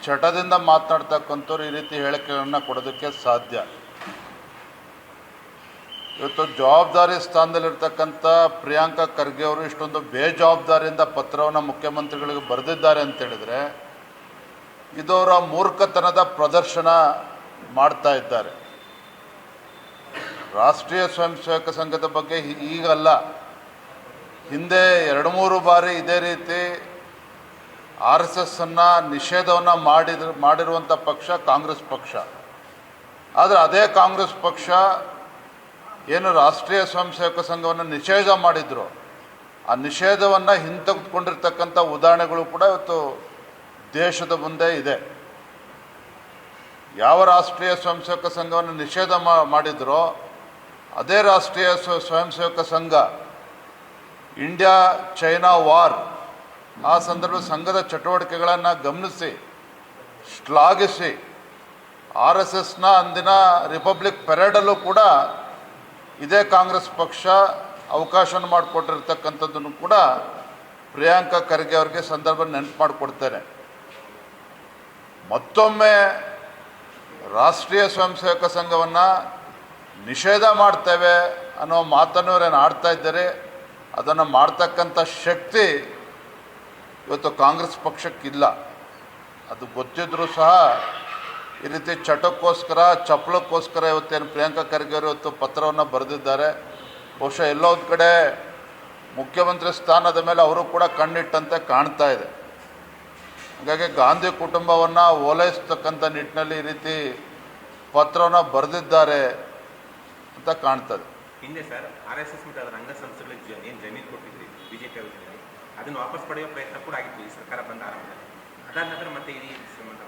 ಚಟದಿಂದ ಮಾತನಾಡ್ತಕ್ಕಂಥವ್ರು ಈ ರೀತಿ ಹೇಳಿಕೆಗಳನ್ನು ಕೊಡೋದಕ್ಕೆ ಸಾಧ್ಯ. ಇವತ್ತು ಜವಾಬ್ದಾರಿ ಸ್ಥಾನದಲ್ಲಿರ್ತಕ್ಕಂಥ ಪ್ರಿಯಾಂಕಾ ಖರ್ಗೆ ಅವರು ಇಷ್ಟೊಂದು ಬೇಜವಾಬ್ದಾರಿಯಿಂದ ಪತ್ರವನ್ನು ಮುಖ್ಯಮಂತ್ರಿಗಳಿಗೆ ಬರೆದಿದ್ದಾರೆ ಅಂತೇಳಿದರೆ ಇದು ಅವರ ಮೂರ್ಖತನದ ಪ್ರದರ್ಶನ ಮಾಡ್ತಾ ಇದ್ದಾರೆ. ರಾಷ್ಟ್ರೀಯ ಸ್ವಯಂ ಸೇವಕ ಸಂಘದ ಬಗ್ಗೆ ಈಗಲ್ಲ, ಹಿಂದೆ 2-3 ಬಾರಿ ಇದೇ ರೀತಿ RSSನ್ನು ನಿಷೇಧವನ್ನು ಮಾಡಿರುವಂಥ ಪಕ್ಷ ಕಾಂಗ್ರೆಸ್ ಪಕ್ಷ. ಆದರೆ ಅದೇ ಕಾಂಗ್ರೆಸ್ ಪಕ್ಷ ಏನು ರಾಷ್ಟ್ರೀಯ ಸ್ವಯಂ ಸೇವಕ ಸಂಘವನ್ನು ನಿಷೇಧ ಮಾಡಿದ್ರು, ಆ ನಿಷೇಧವನ್ನು ಹಿಂತೆಗೆದುಕೊಂಡಿರ್ತಕ್ಕಂಥ ಉದಾಹರಣೆಗಳು ಕೂಡ ಇವತ್ತು ದೇಶದ ಮುಂದೆ ಇದೆ. ಯಾವ ರಾಷ್ಟ್ರೀಯ ಸ್ವಯಂ ಸೇವಕ ಸಂಘವನ್ನು ನಿಷೇಧ ಮಾಡಿದ್ರೋ ಅದೇ ರಾಷ್ಟ್ರೀಯ ಸ್ವಯಂ ಸೇವಕ ಸಂಘ ಇಂಡಿಯಾ ಚೈನಾ ವಾರ್ ಆ ಸಂದರ್ಭ ಸಂಘದ ಚಟುವಟಿಕೆಗಳನ್ನು ಗಮನಿಸಿ ಶ್ಲಾಘಿಸಿ RSSನ ಅಂದಿನ ರಿಪಬ್ಲಿಕ್ ಪೆರೇಡಲ್ಲೂ ಕೂಡ ಇದೇ ಕಾಂಗ್ರೆಸ್ ಪಕ್ಷ ಅವಕಾಶ ಮಾಡಿಕೊಟ್ಟಿರ್ತಕ್ಕಂಥದ್ದನ್ನು ಕೂಡ ಪ್ರಿಯಾಂಕಾ ಖರ್ಗೆ ಅವರಿಗೆ ಸಂದರ್ಭ ನೆನಪು ಮಾಡಿಕೊಡ್ತೇನೆ. ಮತ್ತೊಮ್ಮೆ ರಾಷ್ಟ್ರೀಯ ಸ್ವಯಂ ಸೇವಕ ಸಂಘವನ್ನು ನಿಷೇಧ ಮಾಡ್ತೇವೆ ಅನ್ನೋ ಮಾತನ್ನು ಇವರೇನು ಆಡ್ತಾ ಇದ್ದಾರೆ. ಅದನ್ನು ಮಾಡ್ತಕ್ಕಂಥ ಶಕ್ತಿ ಇವತ್ತು ಕಾಂಗ್ರೆಸ್ ಪಕ್ಷಕ್ಕಿಲ್ಲ. ಅದು ಗೊತ್ತಿದ್ರೂ ಸಹ ಈ ರೀತಿ ಚಟಕ್ಕೋಸ್ಕರ ಚಪ್ಪಲಕ್ಕೋಸ್ಕರ ಇವತ್ತೇನು ಪ್ರಿಯಾಂಕಾ ಖರ್ಗೆ ಅವರು ಇವತ್ತು ಪತ್ರವನ್ನು ಬರೆದಿದ್ದಾರೆ. ಬಹುಶಃ ಎಲ್ಲೋ ಒಂದು ಕಡೆ ಮುಖ್ಯಮಂತ್ರಿ ಸ್ಥಾನದ ಮೇಲೆ ಅವರು ಕೂಡ ಕಣ್ಣಿಟ್ಟಂತೆ ಕಾಣ್ತಾ ಇದೆ. ಹಾಗಾಗಿ ಗಾಂಧಿ ಕುಟುಂಬವನ್ನು ಓಲೈಸ್ತಕ್ಕಂಥ ನಿಟ್ಟಿನಲ್ಲಿ ಈ ರೀತಿ ಪತ್ರವನ್ನು ಬರೆದಿದ್ದಾರೆ ಅಂತ ಕಾಣ್ತದೆ. ಹಿಂದೆ ಸರ್ RSS ಮತ್ತು ಅದರ ಅಂಗಸಂಸ್ಥೆಗಳಿಗೆ ಏನು ಜಮೀನು ಕೊಟ್ಟಿದ್ರಿ ಬಿಜೆಪಿ ಅವಧಿಯಲ್ಲಿ, ಅದನ್ನು ವಾಪಸ್ ಪಡೆಯುವ ಪ್ರಯತ್ನ ಕೂಡ ಆಗಿತ್ತು ಈ ಸರ್ಕಾರ ಬಂದ ಆರಂಭದಲ್ಲಿ. ಅದಾದ ನಂತರ ಮತ್ತೆ ಈ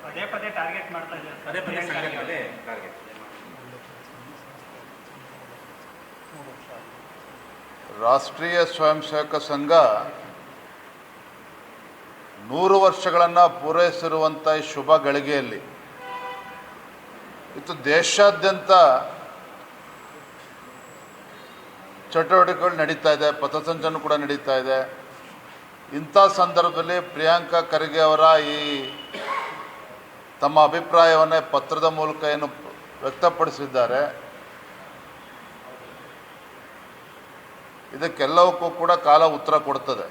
ಪದೇ ಪದೇ ಟಾರ್ಗೆಟ್ ಮಾಡ್ತಾ ಇದ್ದಾರೆ, ಪದೇ ಪದೇ ಸಂಘದ ಮೇಲೆ ಟಾರ್ಗೆಟ್. ರಾಷ್ಟ್ರೀಯ ಸ್ವಯಂ ಸೇವಕ ಸಂಘ 100 ವರ್ಷಗಳನ್ನು ಪೂರೈಸಿರುವಂಥ ಈ ಶುಭ ಗಳಿಗೆಯಲ್ಲಿ ಇದು ದೇಶಾದ್ಯಂತ ಚಟುವಟಿಕೆಗಳು ನಡೀತಾ ಇದೆ, ಪಥಸಂಚಲನ ಕೂಡ ನಡೀತಾ ಇದೆ. ಇಂಥ ಸಂದರ್ಭದಲ್ಲಿ ಪ್ರಿಯಾಂಕಾ ಖರ್ಗೆ ಅವರ ಈ ತಮ್ಮ ಅಭಿಪ್ರಾಯವನ್ನು ಪತ್ರದ ಮೂಲಕ ಏನು ವ್ಯಕ್ತಪಡಿಸಿದ್ದಾರೆ, ಇದಕ್ಕೆಲ್ಲವಕ್ಕೂ ಕೂಡ ಕಾಲ ಉತ್ತರ ಕೊಡ್ತದೆ.